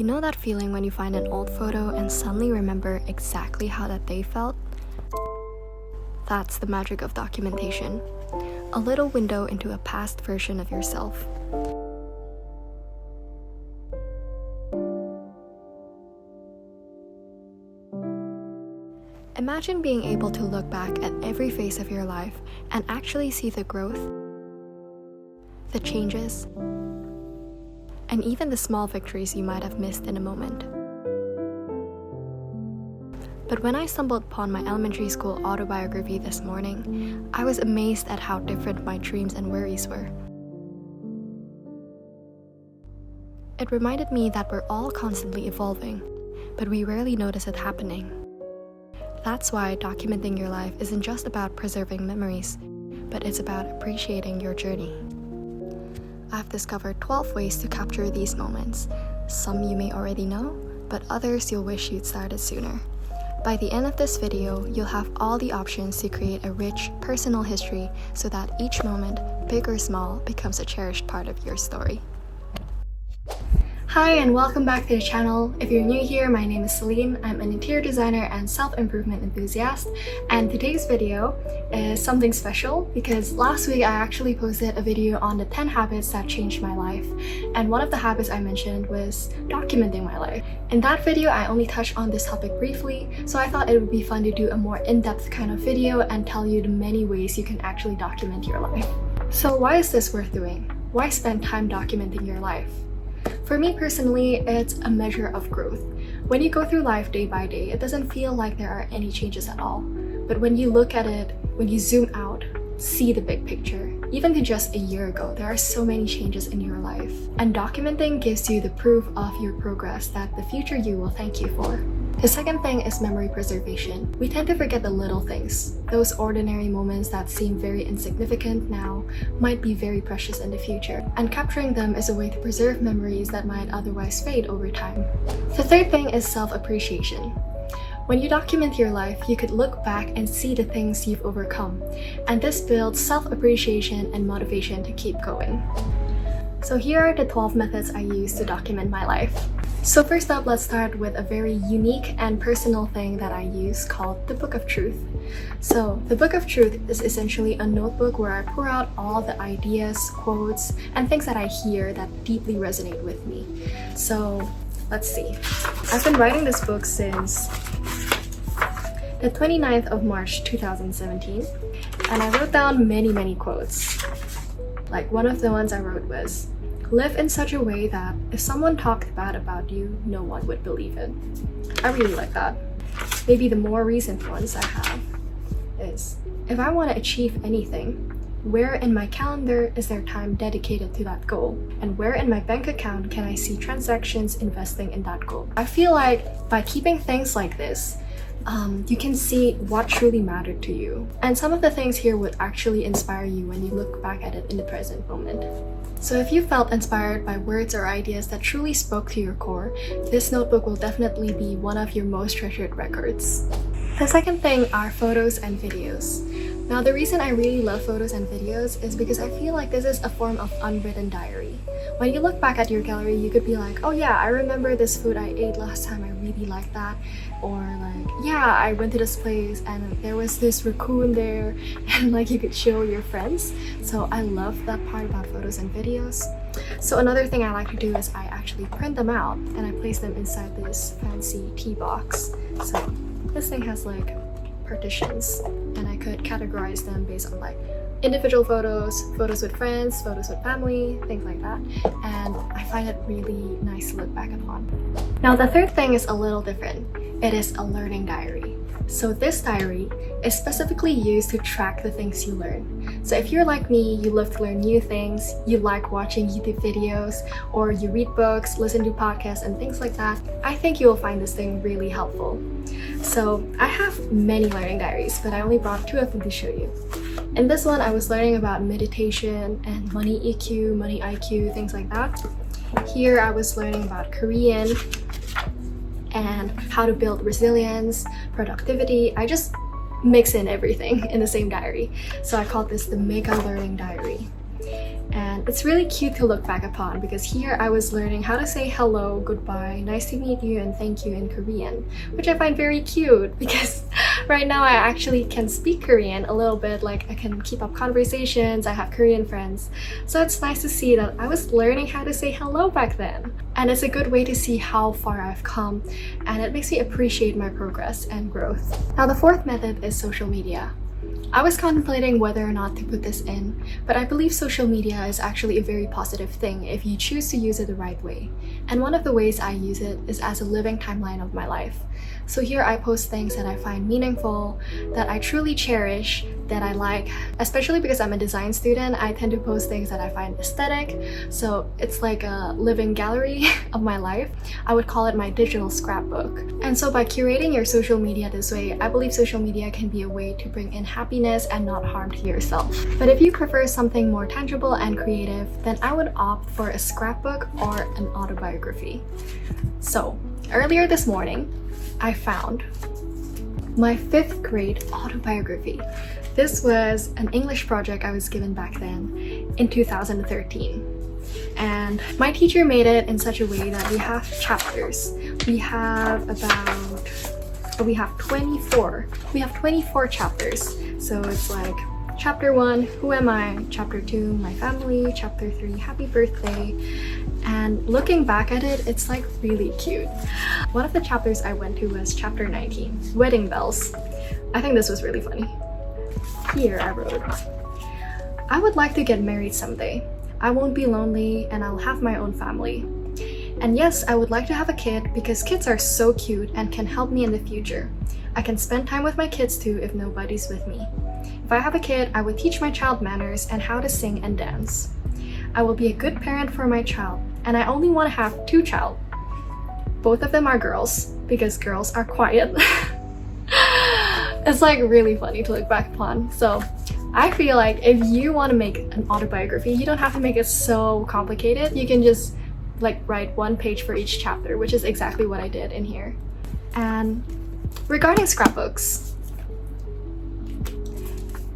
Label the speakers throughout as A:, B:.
A: know that feeling when you find an old photo and suddenly remember exactly how that day felt? That's the magic of documentation. A little window into a past version of yourself. Imagine being able to look back at every phase of your life and actually see the growth, the changes, and even the small victories you might have missed in a moment. But when I stumbled upon my elementary school autobiography this morning, I was amazed at how different my dreams and worries were. It reminded me that we're all constantly evolving, but we rarely notice it happening. That's why documenting your life isn't just about preserving memories, but it's about appreciating your journey. I've discovered 12 ways to capture these moments. Some you may already know, but others you'll wish you'd started sooner. By the end of this video, you'll have all the options to create a rich, personal history so that each moment, big or small, becomes a cherished part of your story. Hi and welcome back to the channel. If you're new here, my name is Celine. I'm an interior designer and self-improvement enthusiast, and today's video is something special because last week I actually posted a video on the 10 habits that changed my life, and one of the habits I mentioned was documenting my life. In that video, I only touched on this topic briefly, so I thought it would be fun to do a more in-depth kind of video and tell you the many ways you can actually document your life. So why is this worth doing? Why spend time documenting your life? For me personally, it's a measure of growth. When you go through life day by day, it doesn't feel like there are any changes at all. But when you look at it, when you zoom out, see the big picture, even to just a year ago, there are so many changes in your life. And documenting gives you the proof of your progress that the future you will thank you for. The second thing is memory preservation. We tend to forget the little things. Those ordinary moments that seem very insignificant now might be very precious in the future, and capturing them is a way to preserve memories that might otherwise fade over time. The third thing is self-appreciation. When you document your life, you could look back and see the things you've overcome, and this builds self-appreciation and motivation to keep going. So here are the 12 methods I use to document my life. So first up, let's start with a very unique and personal thing that I use called the Book of Truth. So the Book of Truth is essentially a notebook where I pour out all the ideas, quotes, and things that I hear that deeply resonate with me. So let's see. I've been writing this book since the 29th of March 2017, and I wrote down many quotes. Like one of the ones I wrote was, "Live in such a way that if someone talked bad about you, no one would believe it." I really like that. Maybe the more recent ones I have is, "If I want to achieve anything, where in my calendar is there time dedicated to that goal? And where in my bank account can I see transactions investing in that goal?" I feel like by keeping things like this, you can see what truly mattered to you. And some of the things here would actually inspire you when you look back at it in the present moment. So if you felt inspired by words or ideas that truly spoke to your core, this notebook will definitely be one of your most treasured records. The second thing are photos and videos. Now, the reason I really love photos and videos is because I feel like this is a form of unwritten diary. When you look back at your gallery, you could be like, "Oh yeah, I remember this food I ate last time, I really liked that." Or like, "Yeah, I went to this place and there was this raccoon there," and like you could show your friends. So I love that part about photos and videos. So another thing I like to do is I actually print them out and I place them inside this fancy tea box. So this thing has like partitions, and I could categorize them based on like individual photos, photos with friends, photos with family, things like that, and I find it really nice to look back upon. Now the third thing is a little different. It is a learning diary. So this diary is specifically used to track the things you learn. So if you're like me, you love to learn new things, you like watching YouTube videos, or you read books, listen to podcasts, and things like that, I think you will find this thing really helpful. So I have many learning diaries, but I only brought 2 of them to show you. In this one, I was learning about meditation and money EQ, money IQ, things like that. Here I was learning about Korean and how to build resilience, productivity. I just mix in everything in the same diary. So I called this the Mega Learning Diary. And it's really cute to look back upon because here I was learning how to say hello, goodbye, nice to meet you, and thank you in Korean, which I find very cute because right now I actually can speak Korean a little bit, like I can keep up conversations, I have Korean friends. So it's nice to see that I was learning how to say hello back then. And it's a good way to see how far I've come, and it makes me appreciate my progress and growth. Now the fourth method is social media. I was contemplating whether or not to put this in, but I believe social media is actually a very positive thing if you choose to use it the right way. And one of the ways I use it is as a living timeline of my life. So here I post things that I find meaningful, that I truly cherish, that I like. Especially because I'm a design student, I tend to post things that I find aesthetic. So it's like a living gallery of my life. I would call it my digital scrapbook. And so by curating your social media this way, I believe social media can be a way to bring in happiness and not harm to yourself. But if you prefer something more tangible and creative, then I would opt for a scrapbook or an autobiography. So earlier this morning, I found my 5th grade autobiography. This was an English project I was given back then in 2013. And my teacher made it in such a way that we have chapters. We have 24 chapters. So it's like chapter 1, who am I? Chapter 2, my family. Chapter 3, happy birthday. And looking back at it, it's like really cute. One of the chapters I went to was chapter 19, wedding bells. I think this was really funny. Here I wrote, I would like to get married someday. I won't be lonely and I'll have my own family. And yes, I would like to have a kid because kids are so cute and can help me in the future. I can spend time with my kids too if nobody's with me. If I have a kid, I would teach my child manners and how to sing and dance. I will be a good parent for my child, and I only want to have 2 child. Both of them are girls because girls are quiet. It's like really funny to look back upon. So I feel like if you want to make an autobiography, you don't have to make it so complicated. You can just like write 1 page for each chapter, which is exactly what I did in here. And regarding scrapbooks,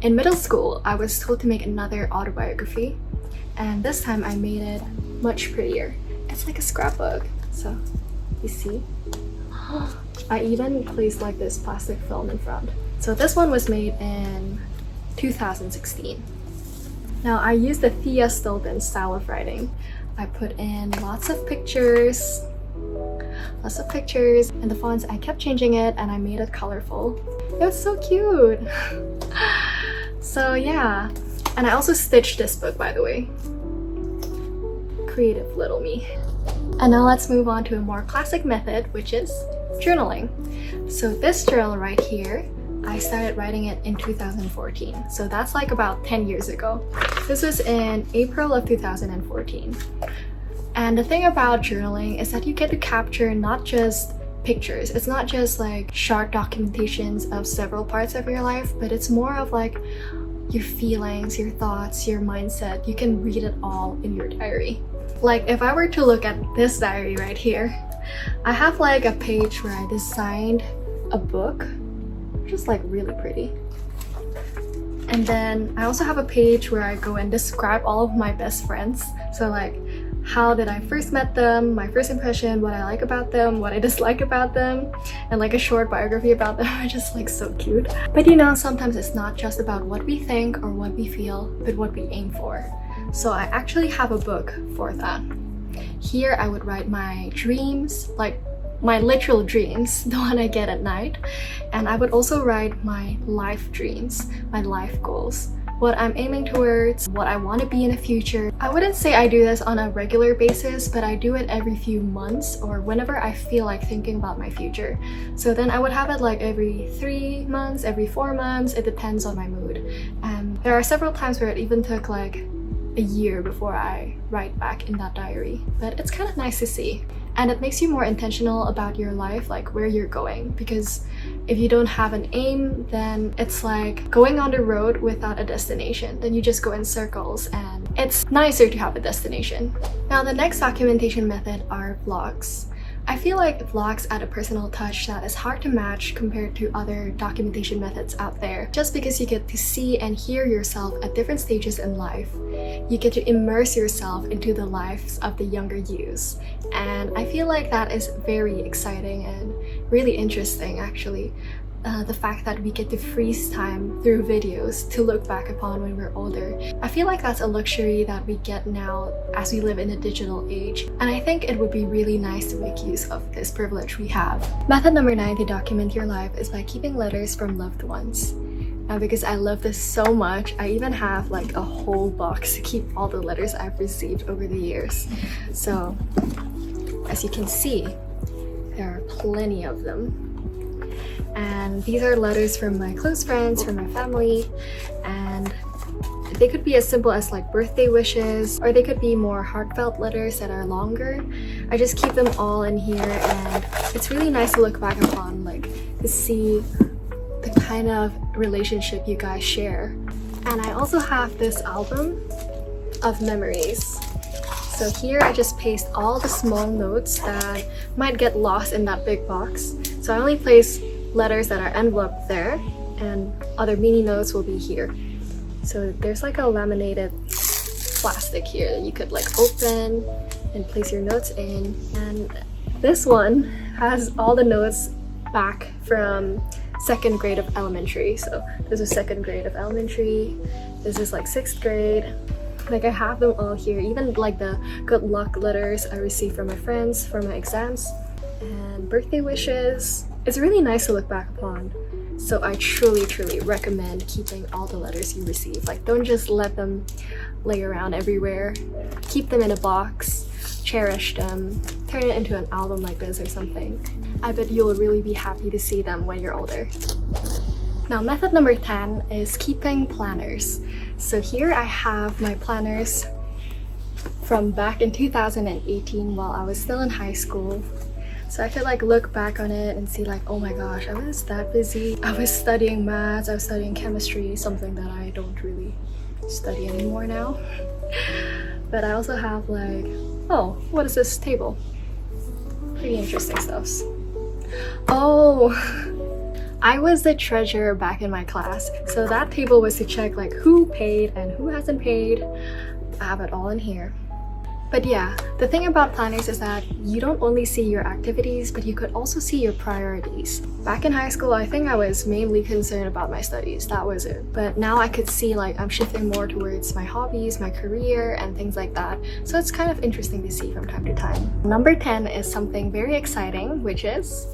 A: in middle school, I was told to make another autobiography, and this time I made it much prettier. It's like a scrapbook, so you see? I even placed like this plastic film in front. So this one was made in 2016. Now I used the Thea Stolten style of writing. I put in lots of pictures, and the fonts, I kept changing it and I made it colorful. It was so cute! So yeah, and I also stitched this book, by the way. Creative little me. And now let's move on to a more classic method, which is journaling. So this journal right here, I started writing it in 2014. So that's like about 10 years ago. This was in April of 2014. And the thing about journaling is that you get to capture not just pictures. It's not just like short documentations of several parts of your life, but it's more of like your feelings, your thoughts, your mindset. You can read it all in your diary. Like if I were to look at this diary right here, I have like a page where I designed a book, which is like really pretty. And then I also have a page where I go and describe all of my best friends. So like, how did I first met them, my first impression, what I like about them, what I dislike about them, and like a short biography about them, which is like so cute. But you know, sometimes it's not just about what we think or what we feel, but what we aim for. So I actually have a book for that. Here I would write my dreams, like my literal dreams, the one I get at night. And I would also write my life dreams, my life goals, what I'm aiming towards, what I want to be in the future. I wouldn't say I do this on a regular basis, but I do it every few months or whenever I feel like thinking about my future. So then I would have it like every 3 months, every 4 months, it depends on my mood. And there are several times where it even took like a year before I write back in that diary. But it's kind of nice to see. And it makes you more intentional about your life, like where you're going. Because if you don't have an aim, then it's like going on the road without a destination. Then you just go in circles, and it's nicer to have a destination. Now the next documentation method are vlogs. I feel like vlogs add a personal touch that is hard to match compared to other documentation methods out there, just because you get to see and hear yourself at different stages in life. You get to immerse yourself into the lives of the younger yous, and I feel like that is very exciting and really interesting actually. The fact that we get to freeze time through videos to look back upon when we're older. I feel like that's a luxury that we get now as we live in a digital age, and I think it would be really nice to make use of this privilege we have. Method number 9 to document your life is by keeping letters from loved ones. Now, because I love this so much, I even have like a whole box to keep all the letters I've received over the years. So, as you can see, there are plenty of them. And these are letters from my close friends, from my family, and they could be as simple as like birthday wishes, or they could be more heartfelt letters that are longer. I just keep them all in here, and it's really nice to look back upon, like to see the kind of relationship you guys share. And I also have this album of memories. So here I just paste all the small notes that might get lost in that big box. So I only place letters that are enveloped there, and other mini notes will be here. So there's like a laminated plastic here that you could like open and place your notes in. And this one has all the notes back from 2nd grade of elementary. So this is 2nd grade of elementary. This is like 6th grade. Like I have them all here, even like the good luck letters I received from my friends for my exams, and birthday wishes. It's really nice to look back upon. So I truly recommend keeping all the letters you receive. Like, don't just let them lay around everywhere. Keep them in a box, cherish them, turn it into an album like this or something. I bet you'll really be happy to see them when you're older. Now, method number 10 is keeping planners. So here I have my planners from back in 2018 while I was still in high school. So I could like look back on it and see like, oh my gosh, I was that busy. I was studying maths, I was studying chemistry, something that I don't really study anymore now. But I also have like, oh, what is this table? Pretty interesting stuff. Oh, I was the treasurer back in my class. So that table was to check like who paid and who hasn't paid. I have it all in here. But yeah, the thing about planners is that you don't only see your activities, but you could also see your priorities. Back in high school, I think I was mainly concerned about my studies, that was it. But now I could see like I'm shifting more towards my hobbies, my career, and things like that. So it's kind of interesting to see from time to time. Number 10 is something very exciting, which is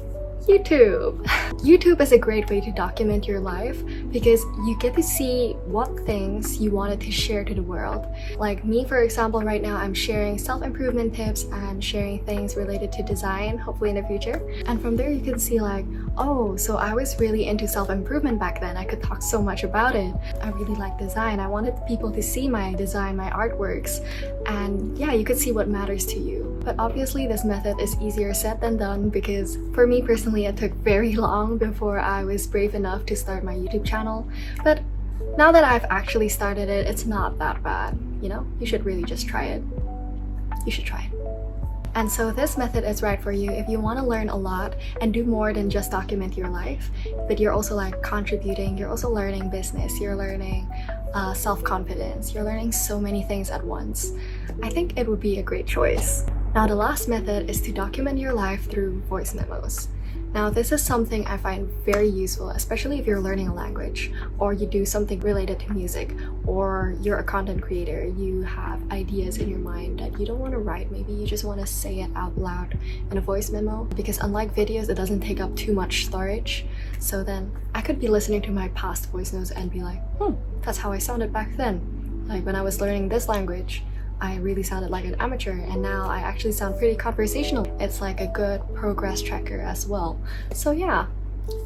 A: YouTube. YouTube is a great way to document your life because you get to see what things you wanted to share to the world. Like me, for example, right now I'm sharing self-improvement tips and sharing things related to design, hopefully in the future. And from there you can see like, oh, so I was really into self-improvement back then. I could talk so much about it. I really like design. I wanted people to see my design, my artworks. And yeah, you could see what matters to you. But obviously this method is easier said than done because for me personally, it took very long before I was brave enough to start my YouTube channel. But now that I've actually started it, it's not that bad. You know, you should really just try it. You should try it. And so this method is right for you if you want to learn a lot and do more than just document your life, but you're also like contributing, you're also learning business, you're learning self-confidence, you're learning so many things at once. I think it would be a great choice. Now the last method is to document your life through voice memos. Now this is something I find very useful, especially if you're learning a language or you do something related to music, or you're a content creator, you have ideas in your mind that you don't want to write, maybe you just want to say it out loud in a voice memo, because unlike videos it doesn't take up too much storage. So then I could be listening to my past voice notes and be like, that's how I sounded back then. Like when I was learning this language, I really sounded like an amateur, and now I actually sound pretty conversational. It's like a good progress tracker as well. So yeah,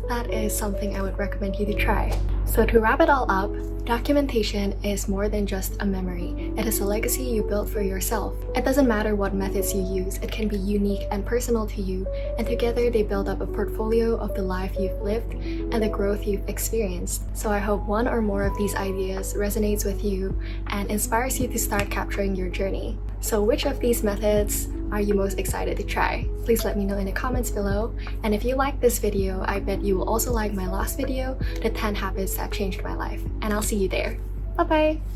A: that is something I would recommend you to try. So to wrap it all up, documentation is more than just a memory. It is a legacy you built for yourself. It doesn't matter what methods you use, it can be unique and personal to you, and together they build up a portfolio of the life you've lived and the growth you've experienced. So I hope one or more of these ideas resonates with you and inspires you to start capturing your journey. So which of these methods are you most excited to try? Please let me know in the comments below. And if you like this video, I bet you will also like my last video, the 10 habits that changed my life. And I'll see you there. Bye bye!